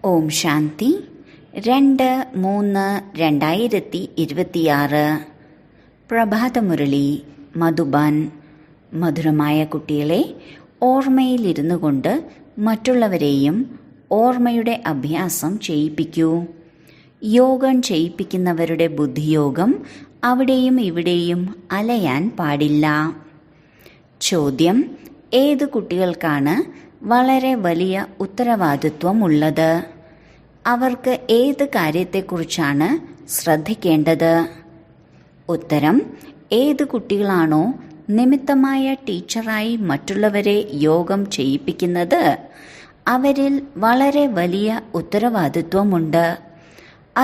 ഓം ശാന്തി 2-3-2026 പ്രഭാതമുരളി മധുബൻ. മധുരമായ കുട്ടികളെ, ഓർമ്മയിലിരുന്നു കൊണ്ട് മറ്റുള്ളവരെയും ഓർമ്മയുടെ അഭ്യാസം ചെയ്യിപ്പിക്കൂ. യോഗം ചെയ്യിപ്പിക്കുന്നവരുടെ ബുദ്ധിയോഗം അവിടെയും ഇവിടെയും അലയാൻ പാടില്ല. ചോദ്യം: ഏത് കുട്ടികൾക്കാണ് വളരെ വലിയ ഉത്തരവാദിത്വം ഉള്ളത്? അവർക്ക് ഏത് കാര്യത്തെക്കുറിച്ചാണ് ശ്രദ്ധിക്കേണ്ടത്? ഉത്തരം: ഏത് കുട്ടികളാണോ നിമിത്തമായ ടീച്ചറായി മറ്റുള്ളവരെ യോഗം ചെയ്യിപ്പിക്കുന്നത്, അവരിൽ വളരെ വലിയ ഉത്തരവാദിത്വമുണ്ട്.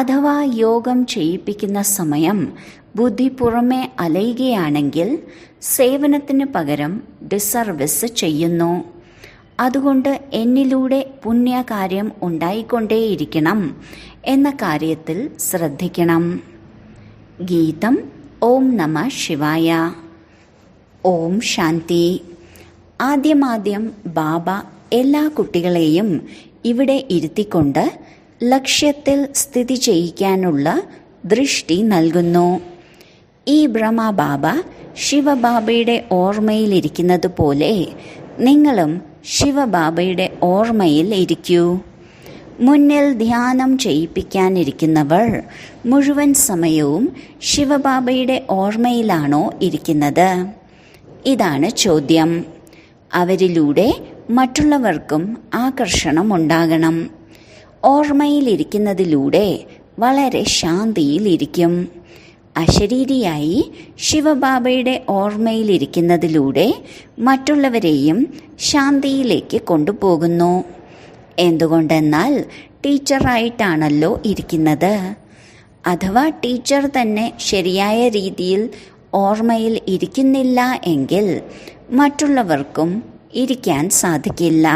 അഥവാ യോഗം ചെയ്യിപ്പിക്കുന്ന സമയം ബുദ്ധി പുറമെ അലയുകയാണെങ്കിൽ സേവനത്തിന് പകരം ഡിസർവീസ് ചെയ്യുന്നു. അതുകൊണ്ട് എന്നിലൂടെ പുണ്യകാര്യം ഉണ്ടായിക്കൊണ്ടേയിരിക്കണം എന്ന കാര്യത്തിൽ ശ്രദ്ധിക്കണം. ഗീതം: ഓം നമ ശിവായ. ഓം ശാന്തി. ആദ്യമാദ്യം ബാബ എല്ലാ കുട്ടികളെയും ഇവിടെ ഇരുത്തിക്കൊണ്ട് ലക്ഷ്യത്തിൽ സ്ഥിതി ചെയ്യിക്കാനുള്ള ദൃഷ്ടി നൽകുന്നു. ഈ ബ്രഹ്മബാബ ശിവബാബയുടെ ഓർമ്മയിലിരിക്കുന്നത് പോലെ നിങ്ങളും ശിവബാബയുടെ ഓർമ്മയിൽ ഇരിക്കൂ. മുന്നിൽ ധ്യാനം ചെയ്യിപ്പിക്കാനിരിക്കുന്നവർ മുഴുവൻ സമയവും ശിവബാബയുടെ ഓർമ്മയിലാണോ ഇരിക്കുന്നത്? ഇതാണ് ചോദ്യം. അവരിലൂടെ മറ്റുള്ളവർക്കും ആകർഷണം ഉണ്ടാകണം. ഓർമ്മയിലിരിക്കുന്നതിലൂടെ വളരെ ശാന്തിയിലിരിക്കും. അശരീരിയായി ശിവബാബയുടെ ഓർമ്മയിലിരിക്കുന്നതിലൂടെ മറ്റുള്ളവരെയും ശാന്തിയിലേക്ക് കൊണ്ടുപോകുന്നു. എന്തുകൊണ്ടെന്നാൽ ടീച്ചറായിട്ടാണല്ലോ ഇരിക്കുന്നത്. അഥവാ ടീച്ചർ തന്നെ ശരിയായ രീതിയിൽ ഓർമ്മയിൽ ഇരിക്കുന്നില്ല എങ്കിൽ മറ്റുള്ളവർക്കും ഇരിക്കാൻ സാധിക്കില്ല.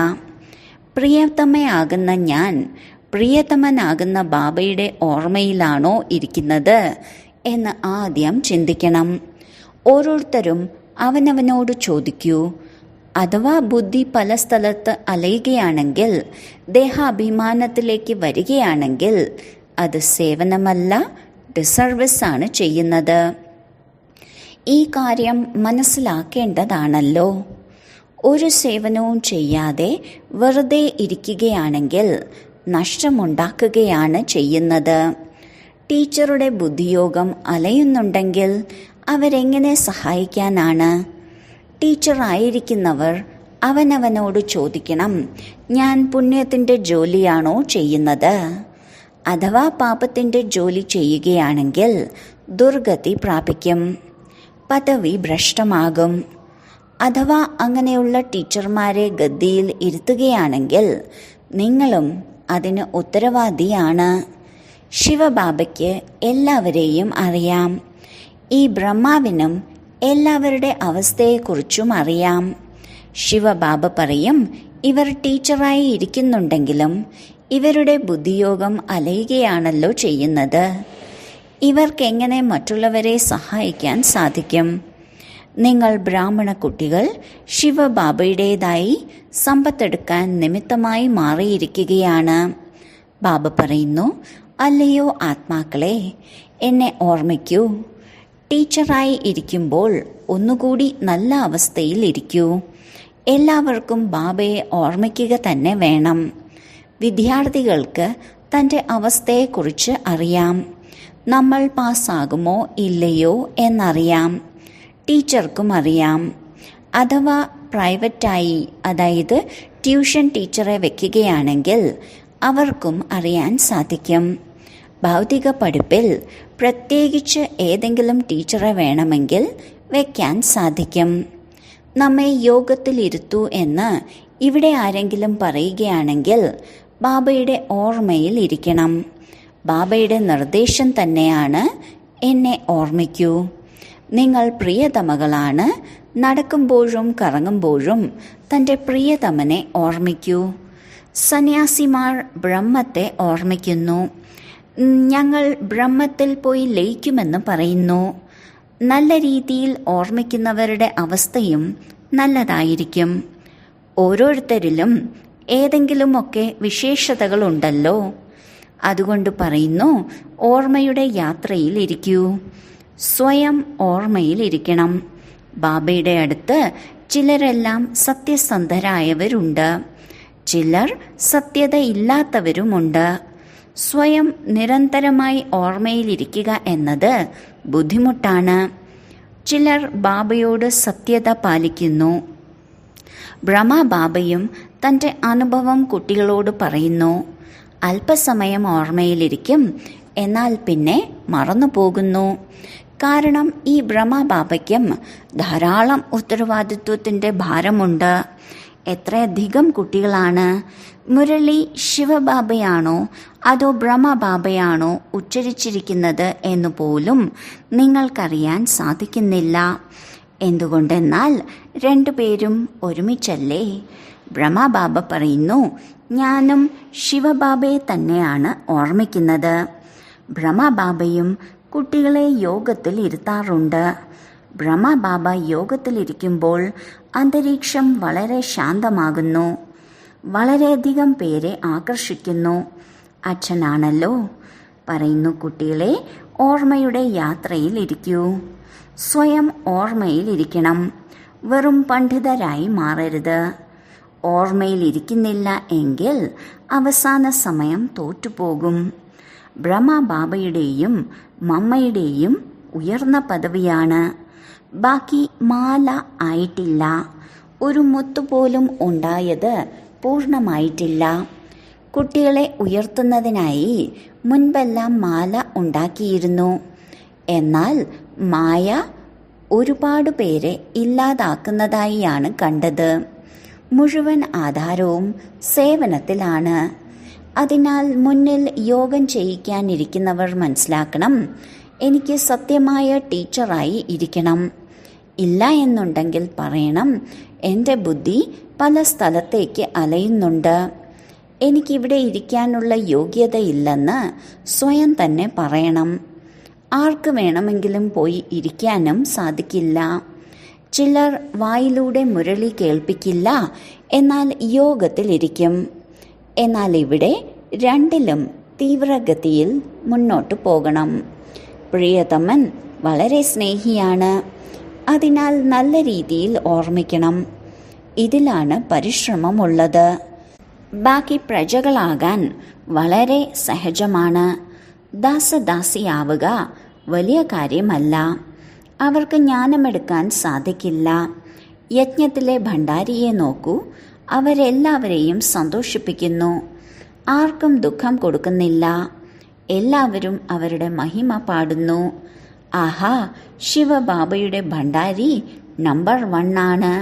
പ്രിയതമയാകുന്ന ഞാൻ പ്രിയതമനാകുന്ന ബാബയുടെ ഓർമ്മയിലാണോ ഇരിക്കുന്നത് എന്ന് ആദ്യം ചിന്തിക്കണം. ഓരോരുത്തരും അവനവനോട് ചോദിക്കൂ. അഥവാ ബുദ്ധി പല സ്ഥലത്ത് അലയുകയാണെങ്കിൽ, ദേഹാഭിമാനത്തിലേക്ക് വരികയാണെങ്കിൽ അത് സേവനമല്ല, ഡിസർവീസ് ആണ് ചെയ്യുന്നത്. ഈ കാര്യം മനസ്സിലാക്കേണ്ടതാണല്ലോ. ഒരു സേവനവും ചെയ്യാതെ വെറുതെ ഇരിക്കുകയാണെങ്കിൽ നഷ്ടമുണ്ടാക്കുകയാണ് ചെയ്യുന്നത്. ടീച്ചറുടെ ബുദ്ധിയോഗം അലയുന്നുണ്ടെങ്കിൽ അവരെങ്ങനെ സഹായിക്കാനാണ്? ടീച്ചറായിരിക്കുന്നവർ അവനവനോട് ചോദിക്കണം, ഞാൻ പുണ്യത്തിൻ്റെ ജോലിയാണോ ചെയ്യുന്നത്? അഥവാ പാപത്തിൻ്റെ ജോലി ചെയ്യുകയാണെങ്കിൽ ദുർഗതി പ്രാപിക്കും, പദവി ഭ്രഷ്ടമാകും. അഥവാ അങ്ങനെയുള്ള ടീച്ചർമാരെ ഗദ്ദിയിൽ ഇരുത്തുകയാണെങ്കിൽ നിങ്ങളും അതിന് ഉത്തരവാദിയാണ്. ശിവബാബയ്ക്ക് എല്ലാവരെയും അറിയാം. ഈ ബ്രഹ്മാവിനും എല്ലാവരുടെ അവസ്ഥയെക്കുറിച്ചും അറിയാം. ശിവബാബ പറയും, ഇവർ ടീച്ചറായി ഇരിക്കുന്നുണ്ടെങ്കിലും ഇവരുടെ ബുദ്ധിയോഗം അലയുകയാണല്ലോ ചെയ്യുന്നത്. ഇവർക്കെങ്ങനെ മറ്റുള്ളവരെ സഹായിക്കാൻ സാധിക്കും? നിങ്ങൾ ബ്രാഹ്മണ കുട്ടികൾ ശിവബാബയുടേതായി സമ്പത്തെടുക്കാൻ നിമിത്തമായി മാറിയിരിക്കുകയാണ്. ബാബ പറയുന്നു, അല്ലയോ ആത്മാക്കളെ, എന്നെ ഓർമ്മിക്കൂ. ടീച്ചറായി ഇരിക്കുമ്പോൾ ഒന്നുകൂടി നല്ല അവസ്ഥയിൽ ഇരിക്കൂ. എല്ലാവർക്കും ബാബയെ ഓർമ്മിക്കുക തന്നെ വേണം. വിദ്യാർത്ഥികൾക്ക് തൻ്റെ അവസ്ഥയെക്കുറിച്ച് അറിയാം. നമ്മൾ പാസ്സാകുമോ ഇല്ലയോ എന്നറിയാം. ടീച്ചർക്കും അറിയാം. അഥവാ പ്രൈവറ്റായി, അതായത് ട്യൂഷൻ ടീച്ചറെ വെക്കുകയാണെങ്കിൽ അവർക്കും അറിയാൻ സാധിക്കും. ഭൗതിക പഠിപ്പിൽ പ്രത്യേകിച്ച് ഏതെങ്കിലും ടീച്ചറെ വേണമെങ്കിൽ വെക്കാൻ സാധിക്കും. നമ്മെ യോഗത്തിലിരുത്തൂ എന്ന് ഇവിടെ ആരെങ്കിലും പറയുകയാണെങ്കിൽ ബാബയുടെ ഓർമ്മയിൽ ഇരിക്കണം. ബാബയുടെ നിർദ്ദേശം തന്നെയാണ്, എന്നെ ഓർമ്മിക്കൂ. നിങ്ങൾ പ്രിയതമകളാണ്. നടക്കുമ്പോഴും കറങ്ങുമ്പോഴും തൻ്റെ പ്രിയതമനെ ഓർമ്മിക്കൂ. സന്യാസിമാർ ബ്രഹ്മത്തെ ഓർമ്മിക്കുന്നു. ഞങ്ങൾ ബ്രഹ്മത്തിൽ പോയി ലയിക്കുമെന്ന് പറയുന്നു. നല്ല രീതിയിൽ ഓർമ്മിക്കുന്നവരുടെ അവസ്ഥയും നല്ലതായിരിക്കും. ഓരോരുത്തരിലും ഏതെങ്കിലുമൊക്കെ വിശേഷതകളുണ്ടല്ലോ. അതുകൊണ്ട് പറയുന്നു, ഓർമ്മയുടെ യാത്രയിൽ ഇരിക്കൂ. സ്വയം ഓർമ്മയിൽ ഇരിക്കണം. ബാബയുടെ അടുത്ത് ചിലരെല്ലാം സത്യസന്ധരായവരുണ്ട്, ചിലർ സത്യതയില്ലാത്തവരുമുണ്ട്. സ്വയം നിരന്തരമായി ഓർമ്മയിലിരിക്കുക എന്നത് ബുദ്ധിമുട്ടാണ്. ചിലർ ബാബയോട് സത്യത പാലിക്കുന്നു. ബ്രഹ്മബാബയും തൻ്റെ അനുഭവം കുട്ടികളോട് പറയുന്നു. അല്പസമയം ഓർമ്മയിലിരിക്കും, എന്നാൽ പിന്നെ മറന്നുപോകുന്നു. കാരണം ഈ ബ്രഹ്മബാബയ്ക്കും ധാരാളം ഉത്തരവാദിത്വത്തിൻ്റെ ഭാരമുണ്ട്. എത്രയധികം കുട്ടികളാണ് മുരളി ശിവബാബയാണോ അതോ ബ്രഹ്മബാബയാണോ ഉച്ചരിച്ചിരിക്കുന്നത് എന്നുപോലും നിങ്ങൾക്കറിയാൻ സാധിക്കുന്നില്ല. എന്തുകൊണ്ടെന്നാൽ രണ്ടുപേരും ഒരുമിച്ചല്ലേ. ബ്രഹ്മബാബ പറയുന്നു, ഞാനും ശിവബാബയെ തന്നെയാണ് ഓർമ്മിക്കുന്നത്. ബ്രഹ്മബാബയും കുട്ടികളെ യോഗത്തിൽ ഇരുത്താറുണ്ട്. ബ്രഹ്മബാബ യോഗത്തിലിരിക്കുമ്പോൾ അന്തരീക്ഷം വളരെ ശാന്തമാകുന്നു, വളരെയധികം പേരെ ആകർഷിക്കുന്നു. അച്ഛനാണല്ലോ. പറയുന്നു, കുട്ടികളെ ഓർമ്മയുടെ യാത്രയിൽ ഇരിക്കൂ. സ്വയം ഓർമ്മയിൽ ഇരിക്കണം. വെറും പണ്ഡിതരായി മാറരുത്. ഓർമ്മയിൽ ഇരിക്കുന്നില്ല എങ്കിൽ അവസാന സമയം തോറ്റുപോകും. ബ്രഹ്മബാബയുടെയും മമ്മയുടെയും ഉയർന്ന പദവിയാണ്. ബാക്കി മാല ആയിട്ടില്ല. ഒരു മുത്തുപോലും ഉണ്ടായത് പൂർണ്ണമായിട്ടില്ല. കുട്ടികളെ ഉയർത്തുന്നതിനായി മുൻപെല്ലാം മാല ഉണ്ടാക്കിയിരുന്നു. എന്നാൽ മായ ഒരുപാട് പേരെ ഇല്ലാതാക്കുന്നതായാണ് കണ്ടത്. മുഴുവൻ ആധാരവും സേവനത്തിലാണ്. അതിനാൽ മുന്നിൽ യോഗം ചെയ്യിക്കാനിരിക്കുന്നവർ മനസ്സിലാക്കണം, എനിക്ക് സത്യമായ ടീച്ചറായി ഇരിക്കണം. ഇല്ല എന്നുണ്ടെങ്കിൽ പറയണം, എൻ്റെ ബുദ്ധി പല സ്ഥലത്തേക്ക് അലയുന്നുണ്ട്, എനിക്കിവിടെ ഇരിക്കാനുള്ള യോഗ്യതയില്ലെന്ന് സ്വയം തന്നെ പറയണം. ആർക്ക് വേണമെങ്കിലും പോയി ഇരിക്കാനും സാധിക്കില്ല. ചിലർ വായിലൂടെ മുരളി കേൾപ്പിക്കില്ല, എന്നാൽ യോഗത്തിലിരിക്കും. എന്നാൽ ഇവിടെ രണ്ടിലും തീവ്രഗതിയിൽ മുന്നോട്ട് പോകണം. പ്രിയതമൻ വളരെ സ്നേഹിയാണ്. അതിനാൽ നല്ല രീതിയിൽ ഓർമ്മിക്കണം. ഇതിലാണ് പരിശ്രമമുള്ളത്. ബാക്കി പ്രജകളാകാൻ വളരെ സഹജമാണ്. ദാസദാസിയാവുക വലിയ കാര്യമല്ല. അവർക്ക് ജ്ഞാനമെടുക്കാൻ സാധിക്കില്ല. യജ്ഞത്തിലെ ഭണ്ഡാരിയെ നോക്കൂ, അവരെല്ലാവരെയും സന്തോഷിപ്പിക്കുന്നു. ആർക്കും ദുഃഖം കൊടുക്കുന്നില്ല. എല്ലാവരും അവരുടെ മഹിമ പാടുന്നു. ആഹാ, ശിവബാബയുടെ ഭണ്ഡാരി നമ്പർ 1 ആണ്.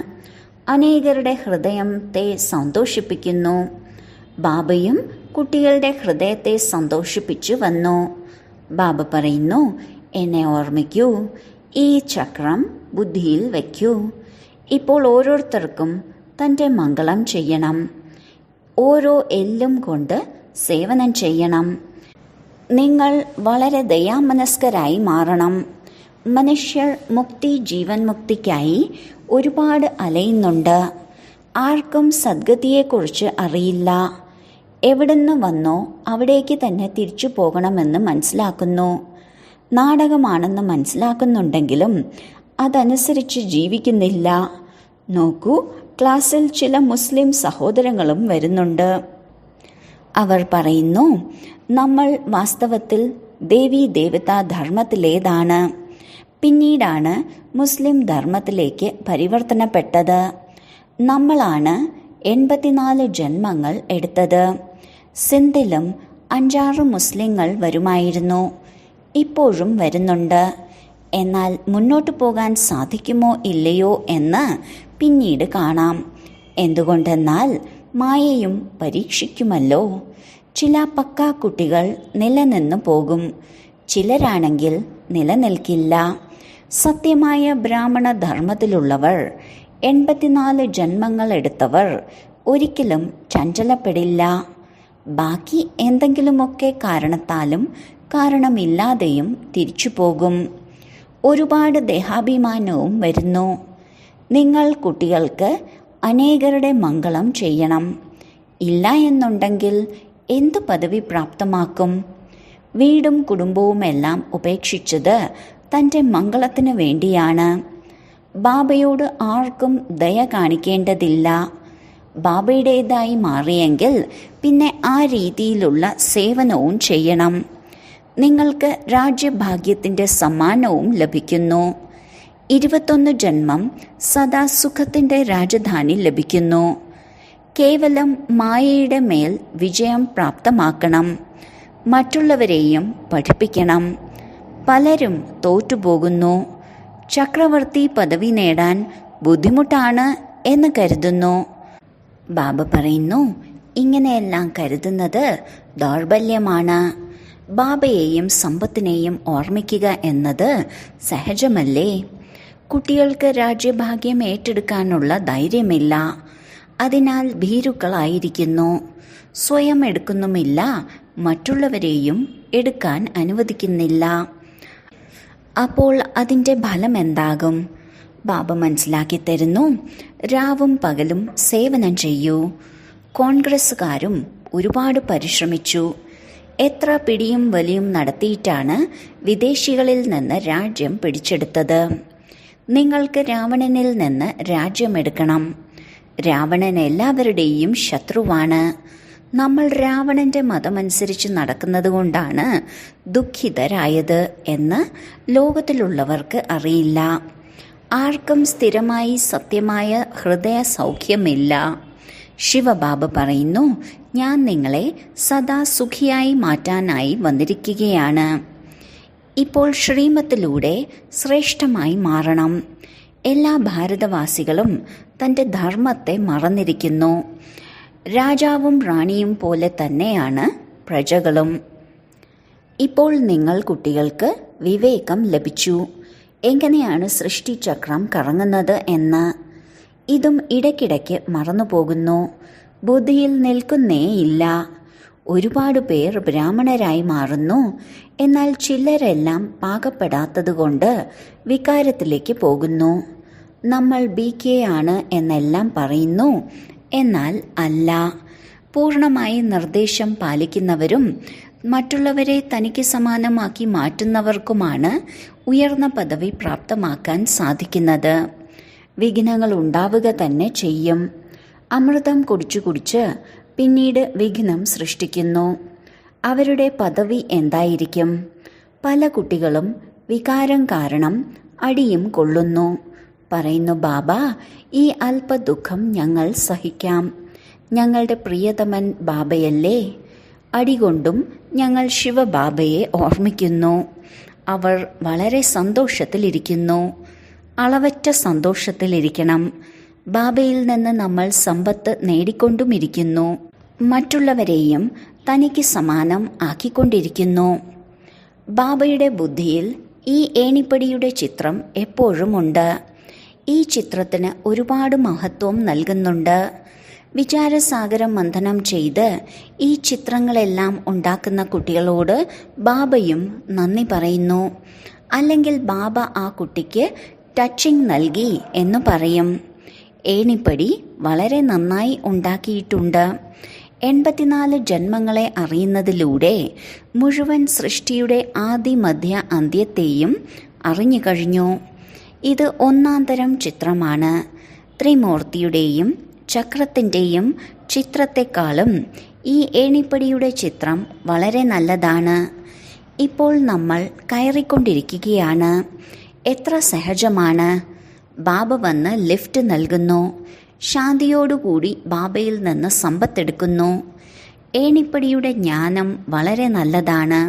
അനേകരുടെ ഹൃദയത്തെ സന്തോഷിപ്പിക്കുന്നു. ബാബയും കുട്ടികളുടെ ഹൃദയത്തെ സന്തോഷിപ്പിച്ചു വന്നു. ബാബ പറയുന്നു, എന്നെ ഓർമ്മിക്കൂ, ഈ ചക്രം ബുദ്ധിയിൽ വയ്ക്കൂ. ഇപ്പോൾ ഓരോരുത്തർക്കും തൻ്റെ മംഗളം ചെയ്യണം. ഓരോ എല്ലും കൊണ്ട് സേവനം ചെയ്യണം. നിങ്ങൾ വളരെ ദയാമനസ്കരായി മാറണം. മനുഷ്യർ മുക്തി, ജീവൻ മുക്തിക്കായി ഒരുപാട് അലയുന്നുണ്ട്. ആർക്കും സദ്ഗതിയെക്കുറിച്ച് അറിയില്ല. എവിടുന്ന് വന്നോ അവിടേക്ക് തന്നെ തിരിച്ചു പോകണമെന്ന് മനസ്സിലാക്കുന്നു. നാടകമാണെന്ന് മനസ്സിലാക്കുന്നുണ്ടെങ്കിലും അതനുസരിച്ച് ജീവിക്കുന്നില്ല. നോക്കൂ, ക്ലാസ്സിൽ ചില മുസ്ലിം സഹോദരങ്ങളും വരുന്നുണ്ട്. അവർ പറയുന്നു, നമ്മൾ വാസ്തവത്തിൽ ദേവീ ദേവതാ ധർമ്മത്തിലേതാണ്. പിന്നീടാണ് മുസ്ലിം ധർമ്മത്തിലേക്ക് പരിവർത്തനപ്പെട്ടത്. നമ്മളാണ് 84 ജന്മങ്ങൾ എടുത്തത്. സിന്ധിലും 5-6 മുസ്ലിങ്ങൾ വരുമായിരുന്നു. ഇപ്പോഴും വരുന്നുണ്ട്. എന്നാൽ മുന്നോട്ട് പോകാൻ സാധിക്കുമോ ഇല്ലയോ എന്ന് പിന്നീട് കാണാം. എന്തുകൊണ്ടെന്നാൽ മായയും പരീക്ഷിക്കുമല്ലോ. ചില പക്കാ കുട്ടികൾ നിലനിന്നു പോകും, ചിലരാണെങ്കിൽ നിലനിൽക്കില്ല. സത്യമായ ബ്രാഹ്മണ ധർമ്മത്തിലുള്ളവർ 84 ജന്മങ്ങൾ എടുത്തവർ ഒരിക്കലും ചഞ്ചലപ്പെടില്ല. ബാക്കി എന്തെങ്കിലുമൊക്കെ കാരണത്താലും കാരണമില്ലാതെയും തിരിച്ചു പോകും. ഒരുപാട് ദേഹാഭിമാനവും വരുന്നു. നിങ്ങൾ കുട്ടികൾക്ക് അനേകരുടെ മംഗളം ചെയ്യണം. ഇല്ല എന്നുണ്ടെങ്കിൽ എന്തു പദവി പ്രാപ്തമാക്കും? വീടും കുടുംബവുമെല്ലാം ഉപേക്ഷിച്ചത് തൻ്റെ മംഗളത്തിന് വേണ്ടിയാണ്. ബാബയോട് ആർക്കും ദയ കാണിക്കേണ്ടതില്ല. ബാബയുടേതായി മാറിയെങ്കിൽ പിന്നെ ആ രീതിയിലുള്ള സേവനവും ചെയ്യണം. നിങ്ങൾക്ക് രാജ്യഭാഗ്യത്തിൻ്റെ സമ്മാനവും ലഭിക്കുന്നു. 21 ജന്മം സദാ സുഖത്തിൻ്റെ രാജധാനി ലഭിക്കുന്നു. കേവലം മായയുടെ മേൽ വിജയം പ്രാപ്തമാക്കണം. മറ്റുള്ളവരെയും പഠിപ്പിക്കണം. പലരും തോറ്റുപോകുന്നു. ചക്രവർത്തി പദവി നേടാൻ ബുദ്ധിമുട്ടാണ് എന്ന് കരുതുന്നു. ബാബ പറയുന്നു, ഇങ്ങനെയെല്ലാം കരുതുന്നത് ദൗർബല്യമാണ്. ബാബയെയും സമ്പത്തിനെയും ഓർമ്മിക്കുക എന്നത് സഹജമല്ലേ? കുട്ടികൾക്ക് രാജ്യഭാഗ്യം ഏറ്റെടുക്കാനുള്ള ധൈര്യമില്ല. അതിനാൽ ഭീരുക്കളായിരിക്കുന്നു. സ്വയം എടുക്കുന്നുമില്ല, മറ്റുള്ളവരെയും എടുക്കാൻ അനുവദിക്കുന്നില്ല. അപ്പോൾ അതിൻ്റെ ഫലം എന്താകും? ബാബ മനസ്സിലാക്കി തരുന്നു, രാവും പകലും സേവനം ചെയ്യൂ. കോൺഗ്രസ്സുകാരും ഒരുപാട് പരിശ്രമിച്ചു. എത്ര പിടിയും വലിയും നടത്തിയിട്ടാണ് വിദേശികളിൽ നിന്ന് രാജ്യം പിടിച്ചെടുത്തത്. നിങ്ങൾക്ക് രാവണനിൽ നിന്ന് രാജ്യമെടുക്കണം. രാവണൻ എല്ലാവരുടെയും ശത്രുവാണ്. നമ്മൾ രാവണന്റെ മതമനുസരിച്ച് നടക്കുന്നത് കൊണ്ടാണ് ദുഃഖിതരായത് എന്ന് ലോകത്തിലുള്ളവർക്ക് അറിയില്ല. ആർക്കും സ്ഥിരമായി സത്യമായ ഹൃദയ സൗഖ്യമില്ല. ശിവബാബ പറയുന്നു, ഞാൻ നിങ്ങളെ സദാ സുഖിയായി മാറ്റാനായി വന്നിരിക്കുകയാണ്. ഇപ്പോൾ ശ്രീമത്തിലൂടെ ശ്രേഷ്ഠമായി മാറണം. എല്ലാ ഭാരതവാസികളും തൻ്റെ ധർമ്മത്തെ മറന്നിരിക്കുന്നു. രാജാവും റാണിയും പോലെ തന്നെയാണ് പ്രജകളും. ഇപ്പോൾ നിങ്ങൾ കുട്ടികൾക്ക് വിവേകം ലഭിച്ചു. എങ്ങനെയാണ് സൃഷ്ടിചക്രം കറങ്ങുന്നത് എന്ന്. ഇതും ഇടയ്ക്കിടയ്ക്ക് മറന്നുപോകുന്നു. ബുദ്ധിയിൽ നിൽക്കുന്നേയില്ല. ഒരുപാട് പേർ ബ്രാഹ്മണരായി മാറുന്നു. എന്നാൽ ചിലരെല്ലാം പാകപ്പെടാത്തതുകൊണ്ട് വികാരത്തിലേക്ക് പോകുന്നു. നമ്മൾ BK ആണ് എന്നെല്ലാം പറയുന്നു. എന്നാൽ അല്ല. പൂർണ്ണമായി നിർദ്ദേശം പാലിക്കുന്നവരും മറ്റുള്ളവരെ തനിക്ക് സമാനമാക്കി മാറ്റുന്നവർക്കുമാണ് ഉയർന്ന പദവി പ്രാപ്തമാക്കാൻ സാധിക്കുന്നത്. വിഘ്നങ്ങൾ ഉണ്ടാവുക തന്നെ ചെയ്യും. അമൃതം കുടിച്ചു കുടിച്ച് പിന്നീട് വിഘ്നം സൃഷ്ടിക്കുന്നു. അവരുടെ പദവി എന്തായിരിക്കും? പല കുട്ടികളും വികാരം കാരണം അടിയും കൊള്ളുന്നു. പറയുന്നു, ബാബ, ഈ അല്പ ദുഃഖം ഞങ്ങൾ സഹിക്കാം. ഞങ്ങളുടെ പ്രിയതമൻ ബാബയല്ലേ. അടികൊണ്ടും ഞങ്ങൾ ശിവബാബയെ ഓർമ്മിക്കുന്നു. അവർ വളരെ സന്തോഷത്തിലിരിക്കുന്നു. അളവറ്റ സന്തോഷത്തിലിരിക്കണം. ബാബയിൽ നിന്ന് നമ്മൾ സമ്പത്ത് നേടിക്കൊണ്ടുമിരിക്കുന്നു. മറ്റുള്ളവരെയും തനിക്ക് സമാനം ആക്കിക്കൊണ്ടിരിക്കുന്നു. ബാബയുടെ ബുദ്ധിയിൽ ഈ ഏണിപ്പടിയുടെ ചിത്രം എപ്പോഴുമുണ്ട്. ഈ ചിത്രത്തിന് ഒരുപാട് മഹത്വം നൽകുന്നുണ്ട്. വിചാരസാഗരം മന്ഥനം ചെയ്ത് ഈ ചിത്രങ്ങളെല്ലാം ഉണ്ടാക്കുന്ന കുട്ടികളോട് ബാബയും നന്ദി പറയുന്നു. അല്ലെങ്കിൽ ബാബ ആ കുട്ടിക്ക് ടച്ചിങ് നൽകി എന്ന് പറയും. ഏണിപ്പടി വളരെ നന്നായി ഉണ്ടാക്കിയിട്ടുണ്ട്. 84 ജന്മങ്ങളെ അറിയുന്നതിലൂടെ മുഴുവൻ സൃഷ്ടിയുടെ ആദി മധ്യ അന്ത്യത്തെയും അറിഞ്ഞു കഴിഞ്ഞു. ഇത് ഒന്നാന്തരം ചിത്രമാണ്. ത്രിമൂർത്തിയുടെയും ചക്രത്തിൻ്റെയും ചിത്രത്തെക്കാളും ഈ ഏണിപ്പടിയുടെ ചിത്രം വളരെ നല്ലതാണ്. ഇപ്പോൾ നമ്മൾ കയറിക്കൊണ്ടിരിക്കുകയാണ്. എത്ര സഹജമാണ്. ബാബ വന്ന് ലിഫ്റ്റ് നൽകുന്നു. ശാന്തിയോടുകൂടി ബാബയിൽ നിന്ന് സമ്പത്തെടുക്കുന്നു. ഏണിപ്പടിയുടെ ജ്ഞാനം വളരെ നല്ലതാണ്.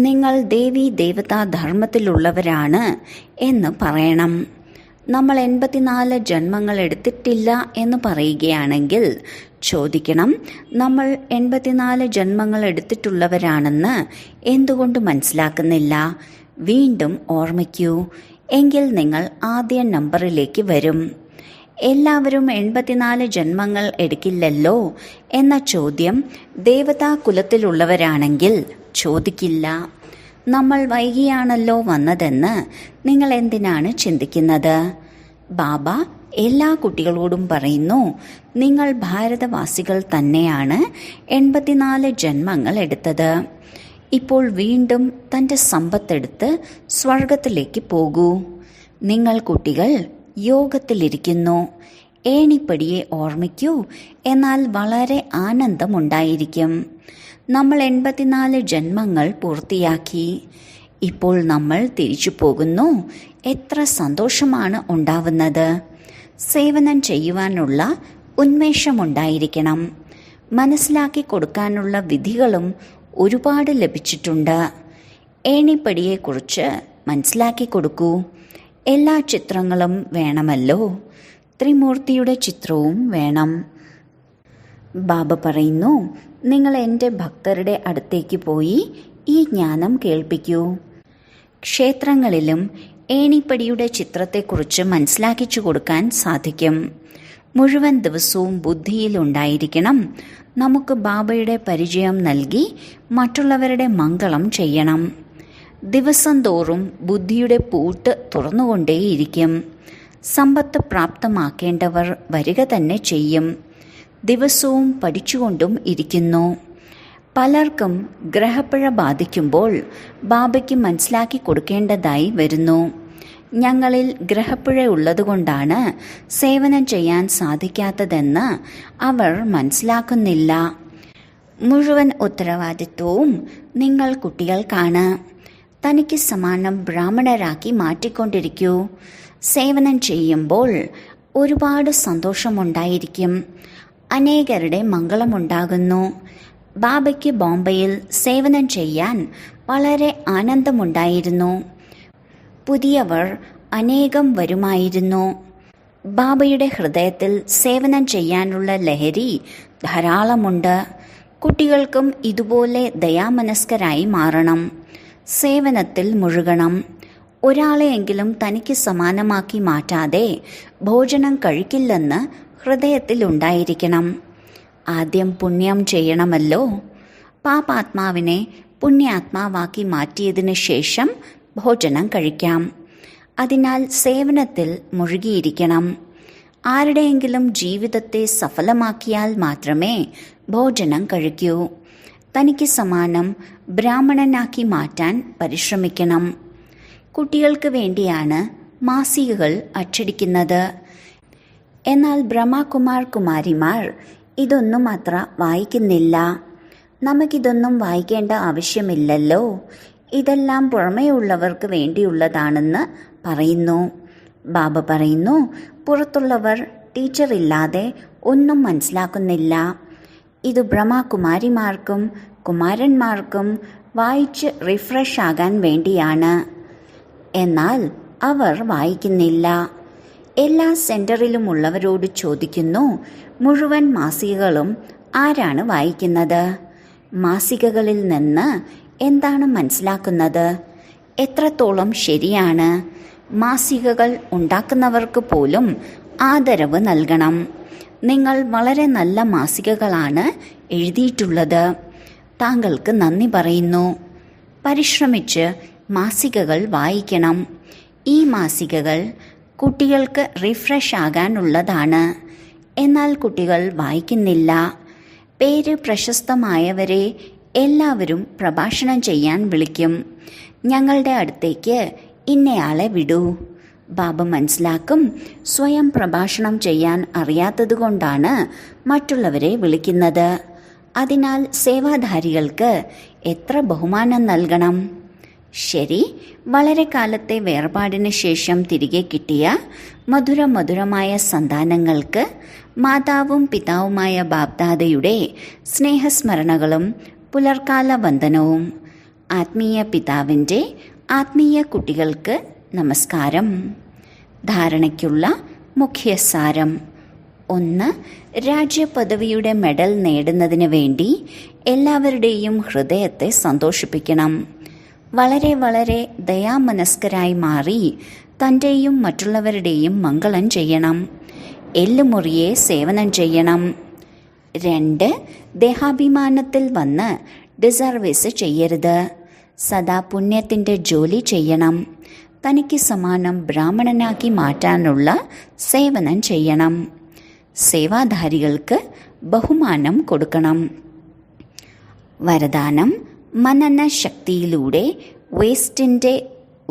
നിങ്ങൾ ദേവീ ദേവതാ ധർമ്മത്തിലുള്ളവരാണ് എന്ന് പറയണം. നമ്മൾ 84 ജന്മങ്ങൾ എടുത്തിട്ടില്ല എന്ന് പറയുകയാണെങ്കിൽ ചോദിക്കണം, നമ്മൾ 84 ജന്മങ്ങൾ എടുത്തിട്ടുള്ളവരാണെന്ന് എന്തുകൊണ്ട് മനസ്സിലാക്കുന്നില്ല? വീണ്ടും ഓർമ്മിക്കൂ. എങ്കിൽ നിങ്ങൾ ആദ്യ നമ്പറിലേക്ക് വരും. എല്ലാവരും 84 ജന്മങ്ങൾ എടുക്കില്ലല്ലോ എന്ന ചോദ്യം ദേവതാ കുലത്തിലുള്ളവരാണെങ്കിൽ ചോദിക്കില്ല. നമ്മൾ വൈകിയാണല്ലോ വന്നതെന്ന് നിങ്ങൾ എന്തിനാണ് ചിന്തിക്കുന്നത്? ബാബ എല്ലാ കുട്ടികളോടും പറയുന്നു, നിങ്ങൾ ഭാരതവാസികൾ തന്നെയാണ് 84 ജന്മങ്ങൾ എടുത്തത്. ഇപ്പോൾ വീണ്ടും തൻ്റെ സമ്പത്തെടുത്ത് സ്വർഗത്തിലേക്ക് പോകൂ. നിങ്ങൾ കുട്ടികൾ യോഗത്തിലിരിക്കുന്നു. ഏണിപ്പടിയെ ഓർമ്മിക്കൂ, എന്നാൽ വളരെ ആനന്ദമുണ്ടായിരിക്കും. നമ്മൾ 84 ജന്മങ്ങൾ പൂർത്തിയാക്കി. ഇപ്പോൾ നമ്മൾ തിരിച്ചു പോകുന്നു. എത്ര സന്തോഷമാണ് ഉണ്ടാവുന്നത്. സേവനം ചെയ്യുവാനുള്ള ഉന്മേഷമുണ്ടായിരിക്കണം. മനസ്സിലാക്കി കൊടുക്കാനുള്ള വിധികളും ഒരുപാട് ലഭിച്ചിട്ടുണ്ട്. ഏണിപ്പടിയെക്കുറിച്ച് മനസ്സിലാക്കി കൊടുക്കൂ. എല്ലാ ചിത്രങ്ങളും വേണമല്ലോ. ത്രിമൂർത്തിയുടെ ചിത്രവും വേണം. ബാബ പറയുന്നു, നിങ്ങൾ എൻ്റെ ഭക്തരുടെ അടുത്തേക്ക് പോയി ഈ ജ്ഞാനം കേൾപ്പിക്കൂ. ക്ഷേത്രങ്ങളിലും ഏണിപ്പടിയുടെ ചിത്രത്തെക്കുറിച്ച് മനസ്സിലാക്കിച്ചു കൊടുക്കാൻ സാധിക്കും. മുഴുവൻ ദിവസവും ബുദ്ധിയിലുണ്ടായിരിക്കണം. നമുക്ക് ബാബയുടെ പരിചയം നൽകി മറ്റുള്ളവരുടെ മംഗളം ചെയ്യണം. ദിവസം തോറും ബുദ്ധിയുടെ പൂട്ട് തുറന്നുകൊണ്ടേയിരിക്കും. സമ്പത്ത് പ്രാപ്തമാക്കേണ്ടവർ വരിക തന്നെ ചെയ്യും. ദിവസവും പഠിച്ചുകൊണ്ടും ഇരിക്കുന്നു. പലർക്കും ഗ്രഹപ്പിഴ ബാധിക്കുമ്പോൾ ബാബയ്ക്ക് മനസ്സിലാക്കി കൊടുക്കേണ്ടതായി വരുന്നു. ഞങ്ങളിൽ ഗ്രഹപ്പിഴ ഉള്ളതുകൊണ്ടാണ് സേവനം ചെയ്യാൻ സാധിക്കാത്തതെന്ന് അവർ മനസ്സിലാക്കുന്നില്ല. മുഴുവൻ ഉത്തരവാദിത്വവും നിങ്ങൾ കുട്ടികൾക്കാണ്. തനിക്ക് സമാനം ബ്രാഹ്മണരാക്കി മാറ്റിക്കൊണ്ടിരിക്കൂ. സേവനം ചെയ്യുമ്പോൾ ഒരുപാട് സന്തോഷമുണ്ടായിരിക്കും. അനേകരുടെ മംഗളമുണ്ടാകുന്നു. ബാബയ്ക്ക് ബോംബെയിൽ സേവനം ചെയ്യാൻ വളരെ ആനന്ദമുണ്ടായിരുന്നു. പുതിയവർ അനേകം വരുമായിരുന്നു. ബാബയുടെ ഹൃദയത്തിൽ സേവനം ചെയ്യാനുള്ള ലഹരി ധാരാളമുണ്ട്. കുട്ടികൾക്കും ഇതുപോലെ ദയാമനസ്കരായി മാറണം. സേവനത്തിൽ മുഴുകണം. ഒരാളെയെങ്കിലും തനിക്ക് സമാനമാക്കി മാറ്റാതെ ഭോജനം കഴിക്കില്ലെന്ന് ഹൃദയത്തിൽ ഉണ്ടായിരിക്കണം. ആദ്യം പുണ്യം ചെയ്യണമല്ലോ. പാപാത്മാവിനെ പുണ്യാത്മാവാക്കി മാറ്റിയതിനു ശേഷം ഭോജനം കഴിക്കാം. അതിനാൽ സേവനത്തിൽ മുഴുകിയിരിക്കണം. ആരുടെയെങ്കിലും ജീവിതത്തെ സഫലമാക്കിയാൽ മാത്രമേ ഭോജനം കഴിക്കൂ. തനിക്ക് സമാനം ബ്രാഹ്മണനാക്കി മാറ്റാൻ പരിശ്രമിക്കണം. കുട്ടികൾക്ക് വേണ്ടിയാണ് മാസികകൾ അച്ചടിക്കുന്നത്. എന്നാൽ ബ്രഹ്മകുമാർ കുമാരിമാർ ഇതൊന്നും അത്ര വായിക്കുന്നില്ല. നമുക്കിതൊന്നും വായിക്കേണ്ട ആവശ്യമില്ലല്ലോ. ഇതെല്ലാം പുറമേയുള്ളവർക്ക് വേണ്ടിയുള്ളതാണെന്ന് പറയുന്നു. ബാബ പറയുന്നു, പുറത്തുള്ളവർ ടീച്ചറില്ലാതെ ഒന്നും മനസ്സിലാക്കുന്നില്ല. ഇത് ബ്രഹ്മകുമാരിമാർക്കും കുമാരന്മാർക്കും വായിച്ച് റിഫ്രഷ് ആകാൻ വേണ്ടിയാണ്. എന്നാൽ അവർ വായിക്കുന്നില്ല. എല്ലാ സെന്ററിലുമുള്ളവരോട് ചോദിക്കുന്നു, മുഴുവൻ മാസികകളും ആരാണ് വായിക്കുന്നത്? മാസികകളിൽ നിന്ന് എന്താണ് മനസ്സിലാക്കുന്നത്? എത്രത്തോളം ശരിയാണ്? മാസികകൾ ഉണ്ടാക്കുന്നവർക്ക് പോലും ആദരവ് നൽകണം. നിങ്ങൾ വളരെ നല്ല മാസികകളാണ് എഴുതിയിട്ടുള്ളത്. താങ്കൾക്ക് നന്ദി പറയുന്നു. പരിശ്രമിച്ച് മാസികകൾ വായിക്കണം. ഈ മാസികകൾ കുട്ടികൾക്ക് റിഫ്രഷ് ആകാനുള്ളതാണ്. എന്നാൽ കുട്ടികൾ വായിക്കുന്നില്ല. പേര് പ്രശസ്തമായവരെ എല്ലാവരും പ്രഭാഷണം ചെയ്യാൻ വിളിക്കും. ഞങ്ങളുടെ അടുത്തേക്ക് ഇന്നയാളെ വിടൂ. ബാബ മനസ്സിലാക്കും, സ്വയം പ്രഭാഷണം ചെയ്യാൻ അറിയാത്തതുകൊണ്ടാണ് മറ്റുള്ളവരെ വിളിക്കുന്നത്. അതിനാൽ സേവാധാരികൾക്ക് എത്ര ബഹുമാനം നൽകണം. ശരി, വളരെ കാലത്തെ വേർപാടിന് ശേഷം തിരികെ കിട്ടിയ മധുരമായ സന്താനങ്ങൾക്ക് മാതാവും പിതാവുമായ ബാബ്ദാദയുടെ സ്നേഹസ്മരണകളും പുലർക്കാല വന്ദനവും. ആത്മീയ പിതാവിൻ്റെ ആത്മീയ കുട്ടികൾക്ക് നമസ്കാരം. ധാരണയ്ക്കുള്ള മുഖ്യസാരം: 1. രാജ്യപദവിയുടെ മെഡൽ നേടുന്നതിന് വേണ്ടി എല്ലാവരുടെയും ഹൃദയത്തെ സന്തോഷിപ്പിക്കണം. വളരെ ദയാമനസ്കരായി മാറി തൻ്റെയും മറ്റുള്ളവരുടെയും മംഗളം ചെയ്യണം. എല്ലുമുറിയെ സേവനം ചെയ്യണം. 2. ദേഹാഭിമാനത്തിൽ വന്ന് ഡിസർവീസ് ചെയ്യരുത്. സദാ പുണ്യത്തിൻ്റെ ജോലി ചെയ്യണം. തനിക്ക് സമാനം ബ്രാഹ്മണനാക്കി മാറ്റാനുള്ള സേവനം ചെയ്യണം. സേവാധാരികൾക്ക് ബഹുമാനം കൊടുക്കണം. വരദാനം: മനന ശക്തിയിലൂടെ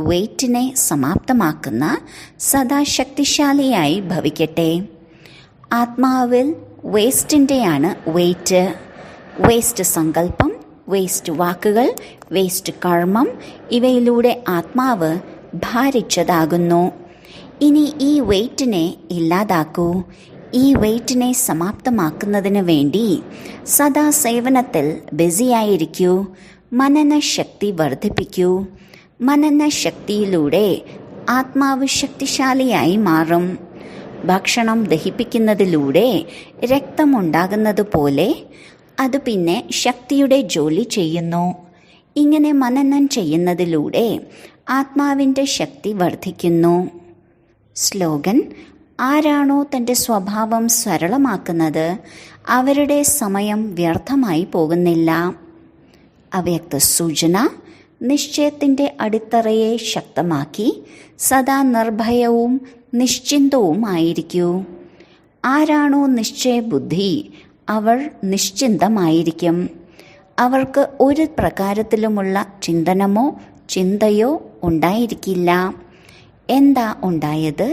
വെയ്റ്റിനെ സമാപ്തമാക്കുന്ന സദാ ശക്തിശാലിയായി ഭവിക്കട്ടെ. ആത്മാവിൽ വേസ്റ്റിൻ്റെയാണ് വെയ്റ്റ്. വേസ്റ്റ് സങ്കല്പം, വേസ്റ്റ് വാക്കുകൾ, വേസ്റ്റ് കർമ്മം ഇവയിലൂടെ ആത്മാവ് ഭാരിച്ചതാകുന്നു. ഇനി ഈ വെയ്റ്റിനെ ഇല്ലാതാക്കൂ. ഈ വെയ്റ്റിനെ സമാപ്തമാക്കുന്നതിന് വേണ്ടി സദാ സേവനത്തിൽ ബിസിയായിരിക്കൂ. മനനശക്തി വർദ്ധിപ്പിക്കൂ. മനനശക്തിയിലൂടെ ആത്മാവ് ശക്തിശാലിയായി മാറും. ഭക്ഷണം ദഹിപ്പിക്കുന്നതിലൂടെ രക്തമുണ്ടാകുന്നത് പോലെ അത് പിന്നെ ശക്തിയുടെ ജോലി ചെയ്യുന്നു. ഇങ്ങനെ മനനം ചെയ്യുന്നതിലൂടെ ആത്മാവിൻ്റെ ശക്തി വർദ്ധിക്കുന്നു. സ്ലോഗൻ: ആരാണോ തൻ്റെ സ്വഭാവം സരളമാക്കുന്നത് അവരുടെ സമയം വ്യർത്ഥമായി പോകുന്നില്ല. അവ്യക്ത സൂചന: നിശ്ചയത്തിൻ്റെ അടിത്തറയെ ശക്തമാക്കി സദാ നിർഭയവും നിശ്ചിന്തവുമായിരിക്കൂ. ആരാണോ നിശ്ചയബുദ്ധി അവർ നിശ്ചിന്തമായിരിക്കും. അവർക്ക് ഒരു പ്രകാരത്തിലുമുള്ള ചിന്തനമോ ചിന്തയോ ഉണ്ടായിരിക്കില്ല. എന്താ ഉണ്ടായത്,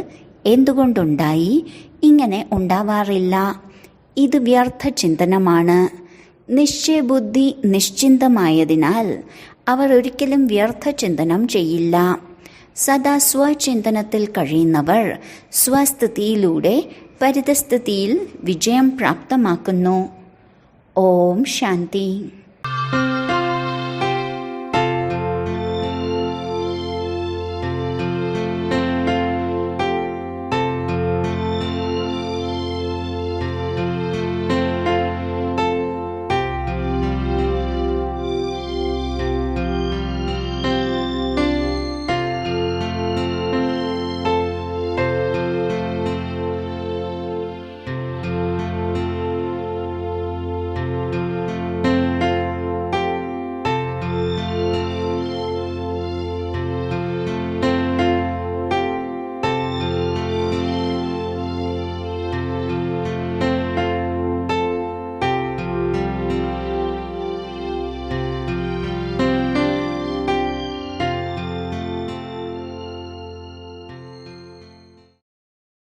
എന്തുകൊണ്ടുണ്ടായി, ഇങ്ങനെ ഉണ്ടാവാറില്ല. ഇത് വ്യർത്ഥ ചിന്തനമാണ്. നിശ്ചയബുദ്ധി നിശ്ചിന്തമായതിനാൽ അവർ ഒരിക്കലും വ്യർത്ഥ ചിന്തനം ചെയ്യില്ല. സദാ സ്വചിന്തനത്തിൽ കഴിയുന്നവർ സ്വസ്ഥിതിയിലൂടെ പരിതസ്ഥിതിയിൽ വിജയം പ്രാപ്തമാക്കുന്നു. ഓം ശാന്തി.